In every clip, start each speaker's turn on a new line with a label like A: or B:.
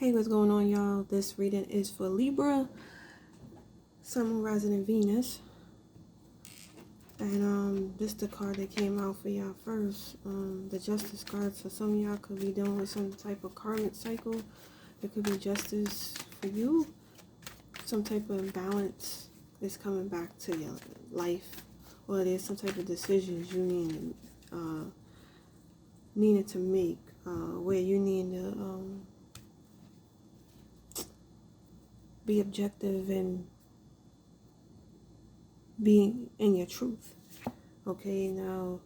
A: Hey, what's going on, y'all? This reading is for Libra, Sun, Moon, Rising, and Venus. And this is the card that came out for y'all first. The Justice card. So some of y'all could be dealing with some type of karmic cycle. There could be justice for you. Some type of imbalance is coming back to your life, or there's some type of decisions you needed to make, where you need to be objective and be in your truth. Okay, now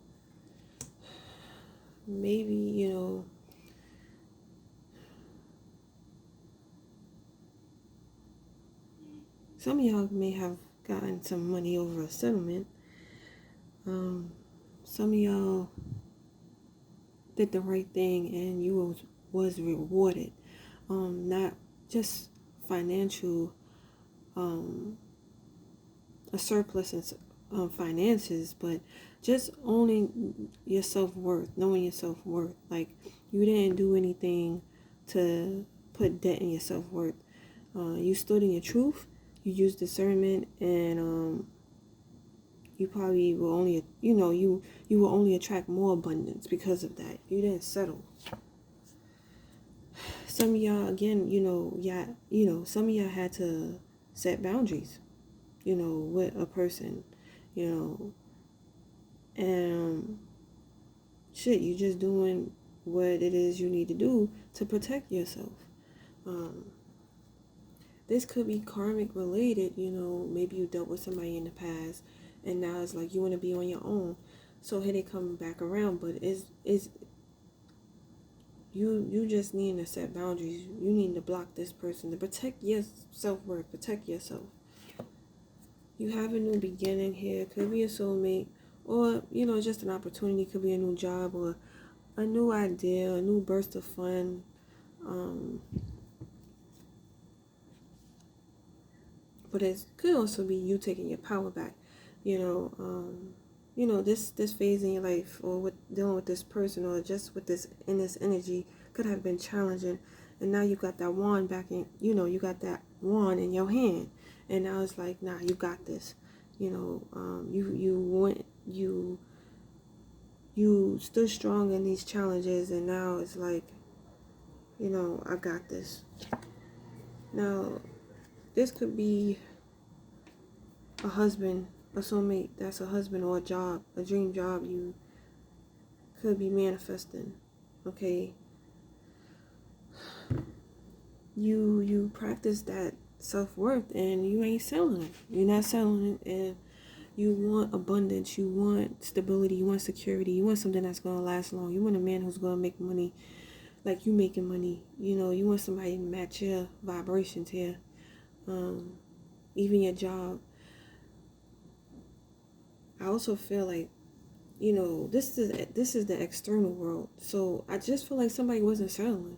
A: maybe some of y'all may have gotten some money over a settlement. Some of y'all did the right thing and you was rewarded. Not just financial, a surplus in finances, but just owning your self-worth, knowing your self-worth. Like, you didn't do anything to put debt in your self-worth. You stood in your truth, you used discernment, and you probably will only, you will only attract more abundance because of that. You didn't settle. Some of y'all, again, some of y'all had to set boundaries, with a person, and you just doing what it is you need to do to protect yourself. This could be karmic related, maybe you dealt with somebody in the past and now it's like you want to be on your own. So here they come back around, but it's you just need to set boundaries. You need to block this person to protect your self-worth, protect yourself. You have a new beginning here. Could be a soulmate, or just an opportunity. Could be a new job or a new idea, a new burst of fun. But it could also be you taking your power back. This phase in your life, or with dealing with this person, or just with this energy, could have been challenging. And now you got that wand back in. You got that wand in your hand, and now it's like, nah, you got this. You stood strong in these challenges, and now it's like, I got this. Now, this could be a husband, a soulmate. That's a husband, or a job, a dream job you could be manifesting. Okay, you practice that self-worth and you ain't selling it. You're not selling it, and you want abundance, you want stability, you want security, you want something that's going to last long. You want a man who's going to make money like you making money. You want somebody to match your vibrations here. Even your job. I also feel like, this is the external world. So I just feel like somebody wasn't selling.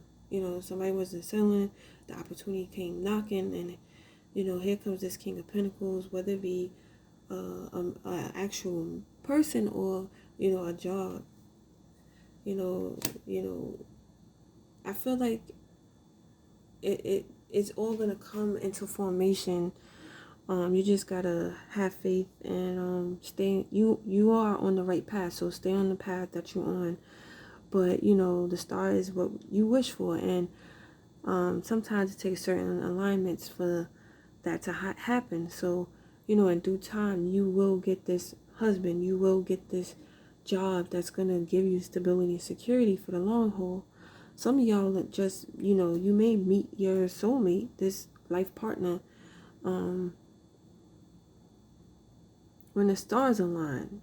A: Somebody wasn't selling. The opportunity came knocking, and here comes this King of Pentacles, whether it be an actual person or a job. I feel like it's all gonna come into formation. You just gotta have faith and stay. You are on the right path, so stay on the path that you're on. But the star is what you wish for, and sometimes it takes certain alignments for that to happen. So in due time, you will get this husband. You will get this job that's gonna give you stability and security for the long haul. Some of y'all just you may meet your soulmate, this life partner, when the stars align.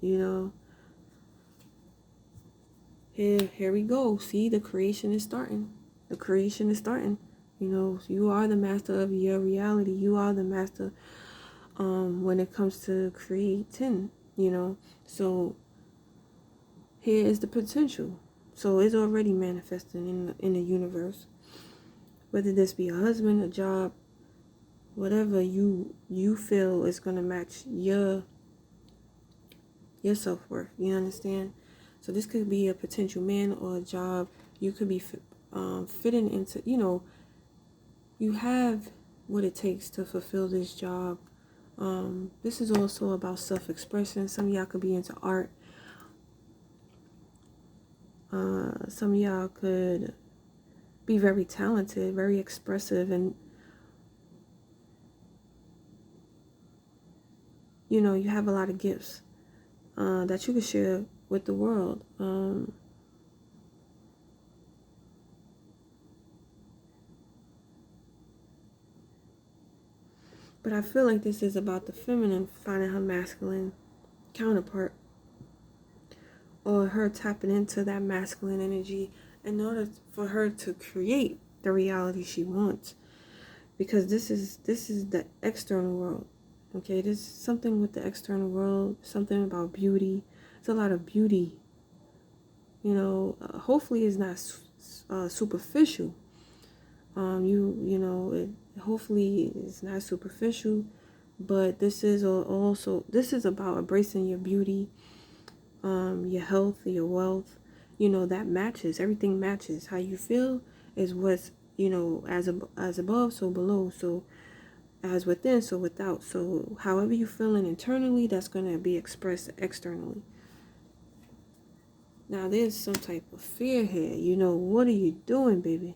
A: Here we go. See, the creation is starting. The creation is starting. You are the master of your reality. You are the master when it comes to creating, So here is the potential. So it's already manifesting in the universe. Whether this be a husband, a job, whatever you feel is going to match your self-worth. You understand? So this could be a potential man or a job. You could be fitting into, you have what it takes to fulfill this job. This is also about self-expression. Some of y'all could be into art. Some of y'all could be very talented, very expressive, and you know, you have a lot of gifts that you can share with the world. But I feel like this is about the feminine finding her masculine counterpart, or her tapping into that masculine energy in order for her to create the reality she wants. Because this is the external world. Okay, there's something with the external world, something about beauty. It's a lot of beauty. You know, hopefully it's not superficial. Hopefully it's not superficial, but this is about embracing your beauty, your health, your wealth. You know, that matches. Everything matches. How you feel is what's, you know, as above, so below. So as within, so without. So however you feeling internally, that's going to be expressed externally. Now there's some type of fear here. You know, what are you doing, baby?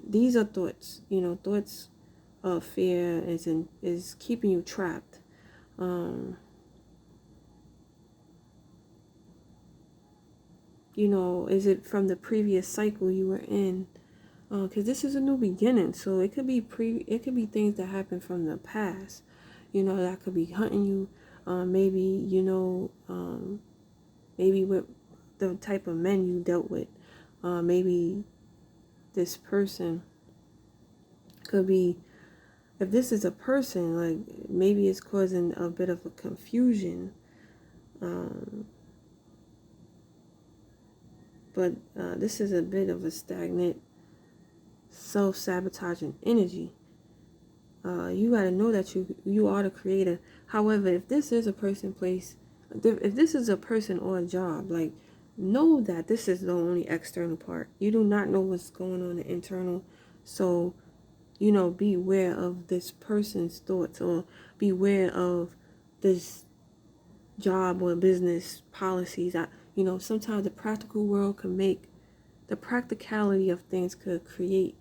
A: These are thoughts. You know, thoughts of fear is keeping you trapped. You know, is it from the previous cycle you were in? Because this is a new beginning, so it could be things that happened from the past. You know, that could be hunting you. Maybe, you know, maybe with the type of men you dealt with. Maybe this person could be, if this is a person, like maybe it's causing a bit of a confusion. But this is a bit of a stagnant, self-sabotaging energy. You got to know that you are the creator. However, if this is a person, place, if this is a person or a job, like, know that this is the only external part. You do not know what's going on in the internal. So, you know, beware of this person's thoughts, or beware of this job or business policies. You know, sometimes the practical world can make, the practicality of things could create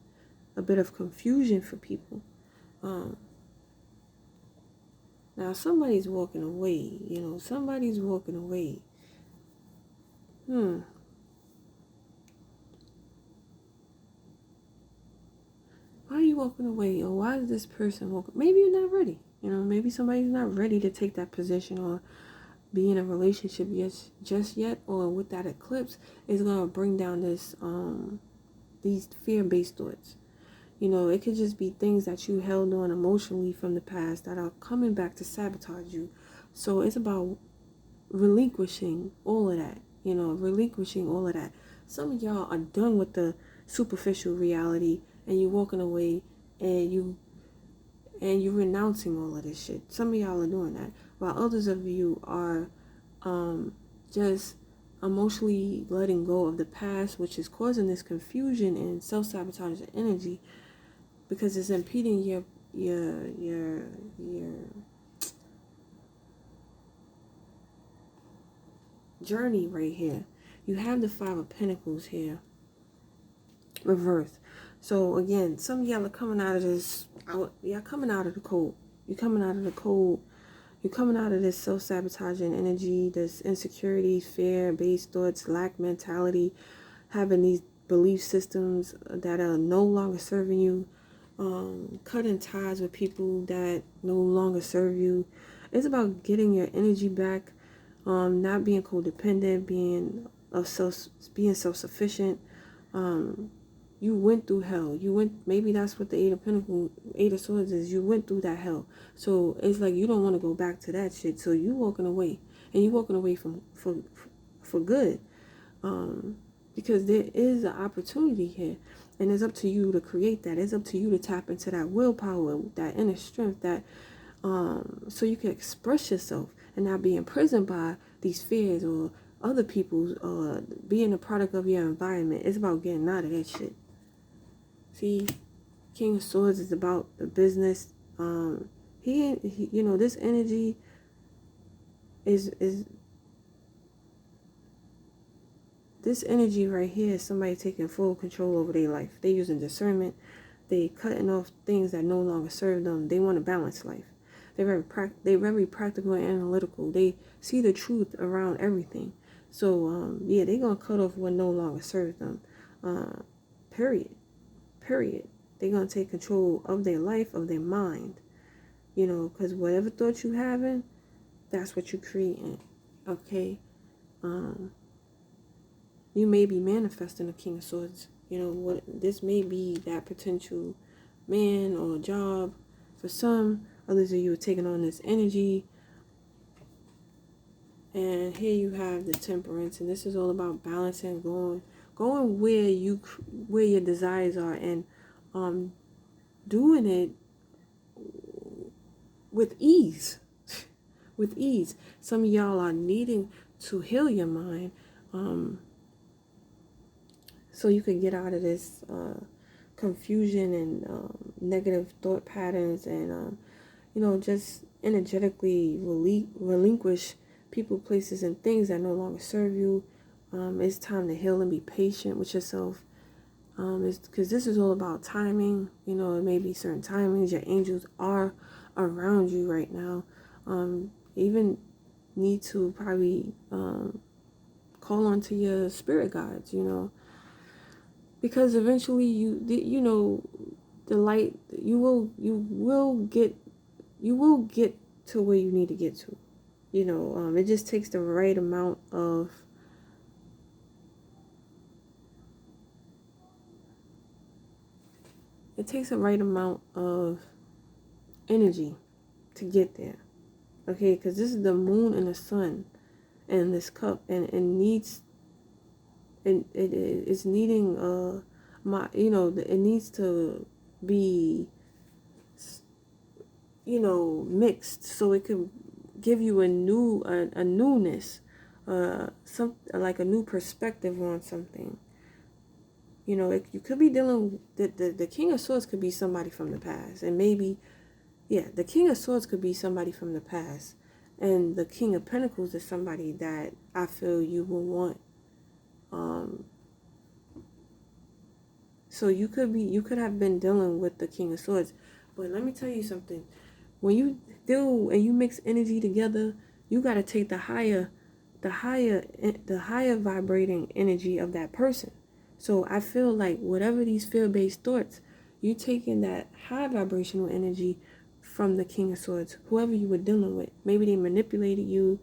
A: a bit of confusion for people. Now somebody's walking away, you know, somebody's walking away. Why are you walking away? Or why is this person walking? Maybe you're not ready. You know, maybe somebody's not ready to take that position or be in a relationship just yet. Or with that eclipse, is gonna bring down this these fear-based thoughts. You know, it could just be things that you held on emotionally from the past that are coming back to sabotage you. So it's about relinquishing all of that. You know, relinquishing all of that. Some of y'all are done with the superficial reality, and you're walking away, and you're renouncing all of this shit. Some of y'all are doing that, while others of you are just emotionally letting go of the past, which is causing this confusion and self-sabotaging energy, because it's impeding your journey right here. You have the Five of Pentacles here, reversed. So again, some of y'all are coming out of this. Y'all coming out of the cold. You're coming out of the cold. You're coming out of this self-sabotaging energy, this insecurity, fear-based thoughts, lack mentality, having these belief systems that are no longer serving you, cutting ties with people that no longer serve you. It's about getting your energy back, not being codependent, being self-sufficient. You went through hell. Maybe that's what the Eight of Swords is. You went through that hell. So it's like you don't want to go back to that shit. So you walking away, and you walking away for good. Because there is an opportunity here, and it's up to you to create that. It's up to you to tap into that willpower, that inner strength, that so you can express yourself and not be imprisoned by these fears or other people's, being a product of your environment. It's about getting out of that shit. See, King of Swords is about the business. He you know, this energy is this energy right here is somebody taking full control over their life. They using discernment. They cutting off things that no longer serve them. They want a balanced life. They're very practical and analytical. They see the truth around everything. So yeah, they're gonna cut off what no longer serves them. Period. Period. They're gonna take control of their life, of their mind. You know, because whatever thoughts you having, that's what you're creating. Okay. You may be manifesting a King of Swords. You know, what this may be that potential man or job for some. Others of you are taking on this energy. And here you have the Temperance, and this is all about balancing, going where your desires are, and doing it with ease. With ease. Some of y'all are needing to heal your mind, so you can get out of this confusion and negative thought patterns, and you know, just energetically relinquish people, places, and things that no longer serve you. It's time to heal and be patient with yourself. Because this is all about timing. You know, it may be certain timings. Your angels are around you right now. Even need to probably call on to your spirit guides, you know, because eventually you know, the light, you will get to where you need to get to. You know, it just takes the right amount of energy to get there. Okay, because this is the moon and the sun and this cup, and it needs, and it is needing it needs to be, you know, mixed so it can give you a newness, some like a new perspective on something. You know, you could be dealing the King of Swords could be somebody from the past, and maybe, yeah, the King of Swords could be somebody from the past, and the King of Pentacles is somebody that I feel you will want. So you could have been dealing with the King of Swords, but let me tell you something. When you deal and you mix energy together, you got to take the higher vibrating energy of that person. So I feel like whatever these fear-based thoughts, you taking that high vibrational energy from the King of Swords, whoever you were dealing with. Maybe they manipulated you,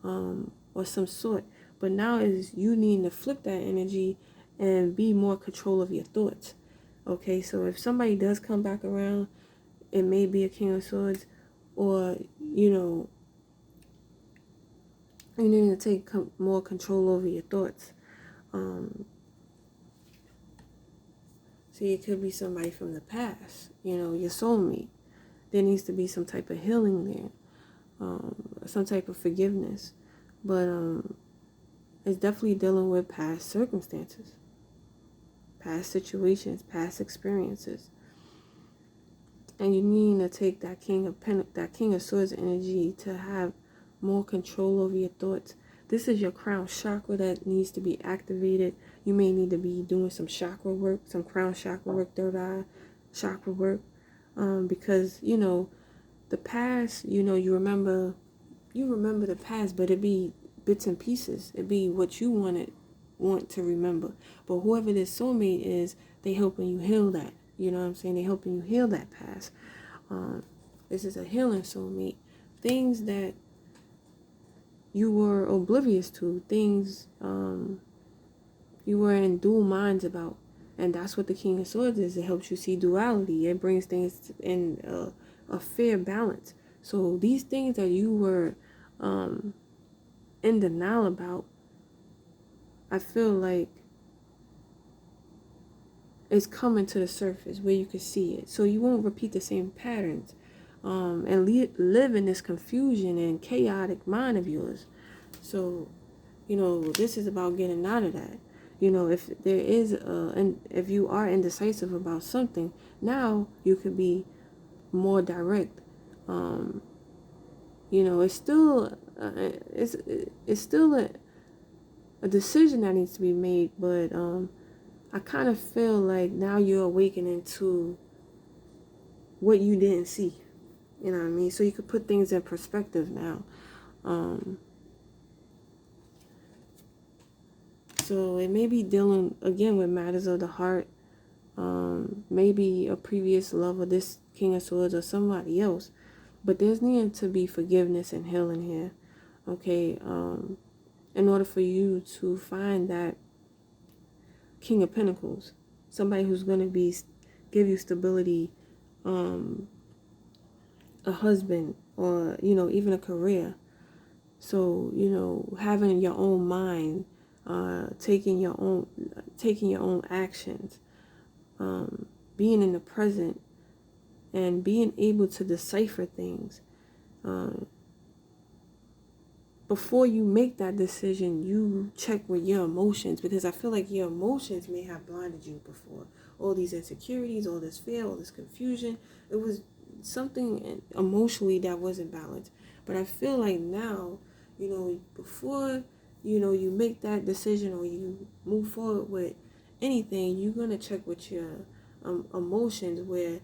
A: or some sort. But now is you need to flip that energy and be more control of your thoughts. Okay, so if somebody does come back around, it may be a King of Swords, or, you know, you need to take more control over your thoughts. See, it could be somebody from the past, you know, your soulmate. There needs to be some type of healing there, some type of forgiveness. But it's definitely dealing with past circumstances, past situations, past experiences. And you need to take that King of Swords energy to have more control over your thoughts. This is your crown chakra that needs to be activated. You may need to be doing some chakra work, some crown chakra work, third eye chakra work, because, you know, the past, you know, you remember the past, but it be bits and pieces. It be what you want to remember. But whoever this soulmate is, they helping you heal that. You know what I'm saying? They helping you heal that past. This is a healing soulmate. Things that you were oblivious to, things you were in dual minds about. And that's what the King of Swords is. It helps you see duality. It brings things in a fair balance. So these things that you were in denial about, I feel like it's coming to the surface where you can see it. So you won't repeat the same patterns, and live in this confusion and chaotic mind of yours. So, you know, this is about getting out of that. You know, if there is and if you are indecisive about something, now you could be more direct. You know, it's still it's still a decision that needs to be made, but I kind of feel like now you're awakening to what you didn't see. You know what I mean? So you could put things in perspective now. So it may be dealing again with matters of the heart. Maybe a previous love of this King of Swords or somebody else. But there's needing to be forgiveness and healing here. Okay. In order for you to find that King of Pentacles, somebody who's going to be give you stability, a husband, or you know, even a career. So you know, having your own mind, taking your own actions, being in the present, and being able to decipher things. Before you make that decision, you check with your emotions, because I feel like your emotions may have blinded you before. All these insecurities, all this fear, all this confusion. It was something emotionally that wasn't balanced. But I feel like now, you know, before, you know, you make that decision or you move forward with anything, you're going to check with your emotions where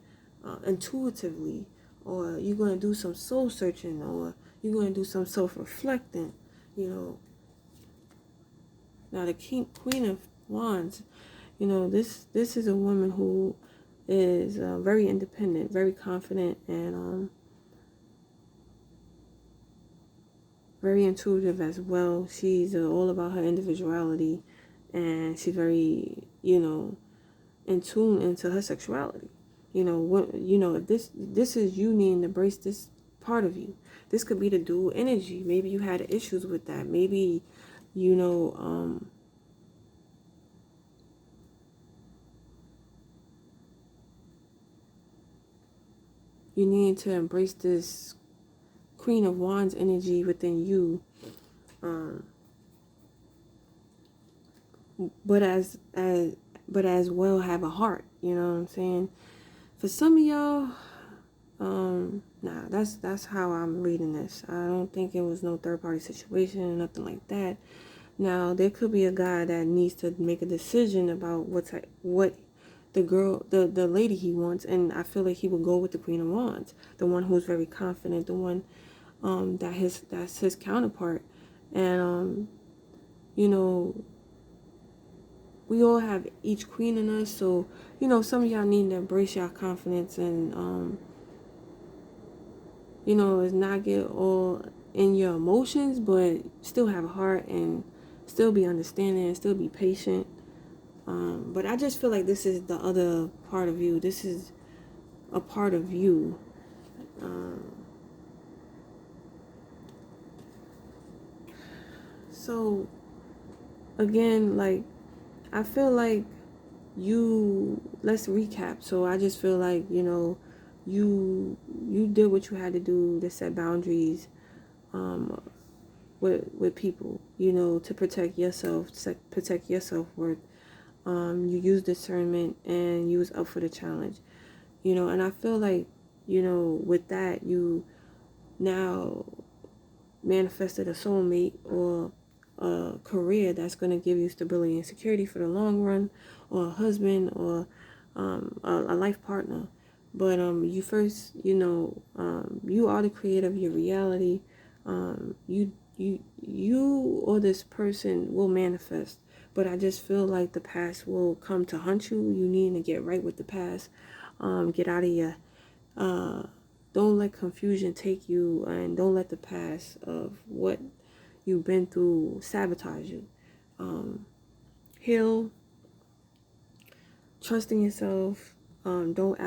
A: intuitively, or you're going to do some soul searching, or you're going to do some self-reflecting, you know. Now the Queen of Wands, you know, this is a woman who is very independent, very confident, and very intuitive as well. She's all about her individuality, and she's very, you know, in tune into her sexuality. You know what? You know, if this is you needing to embrace this part of you. This could be the dual energy. Maybe you had issues with that. Maybe, you know, you need to embrace this Queen of Wands energy within you. But as well have a heart. You know what I'm saying? For some of y'all, nah, that's how I'm reading this. I don't think it was no third party situation or nothing like that. Now there could be a guy that needs to make a decision about what the lady he wants, and I feel like he would go with the Queen of Wands, the one who's very confident, the one that's his counterpart, and you know, we all have each queen in us, so you know, some of y'all need to embrace your confidence and you know, is not get all in your emotions, but still have a heart and still be understanding and still be patient. But I just feel like this is the other part of you. This is a part of you. So again, like, I feel like let's recap. So I just feel like, you know, you did what you had to do to set boundaries with people, you know, to protect yourself, to protect your self-worth. You used discernment and you was up for the challenge, you know. And I feel like, you know, with that, you now manifested a soulmate or a career that's going to give you stability and security for the long run, or a husband, or a life partner. But you first, you know, you are the creator of your reality. You or this person will manifest. But I just feel like the past will come to hunt you. You need to get right with the past. Get out of your don't let confusion take you, and don't let the past of what you've been through sabotage you. Heal, trust in yourself. Don't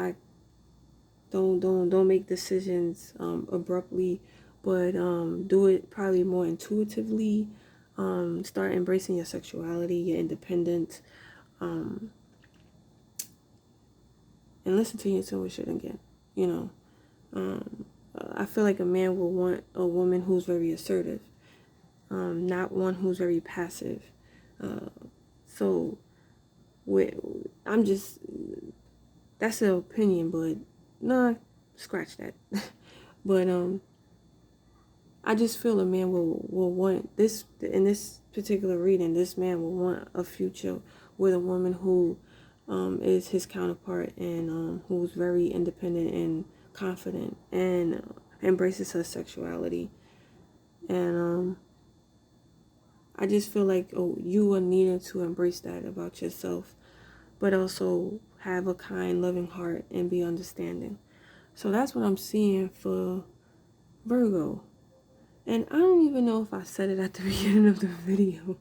A: make decisions abruptly, but do it probably more intuitively. Start embracing your sexuality, your independence, and listen to your intuition again. You know, I feel like a man will want a woman who's very assertive, not one who's very passive. So I'm just, that's an opinion, but nah, scratch that. But I just feel a man will want this, in this particular reading, this man will want a future with a woman who is his counterpart, and who's very independent and confident, and embraces her sexuality. And I just feel like, oh, you are needed to embrace that about yourself, but also have a kind, loving heart and be understanding. So that's what I'm seeing for Virgo. And I don't even know if I said it at the beginning of the video.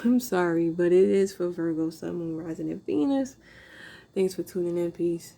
A: I'm sorry, but it is for Virgo, Sun, Moon, Rising, and Venus. Thanks for tuning in. Peace.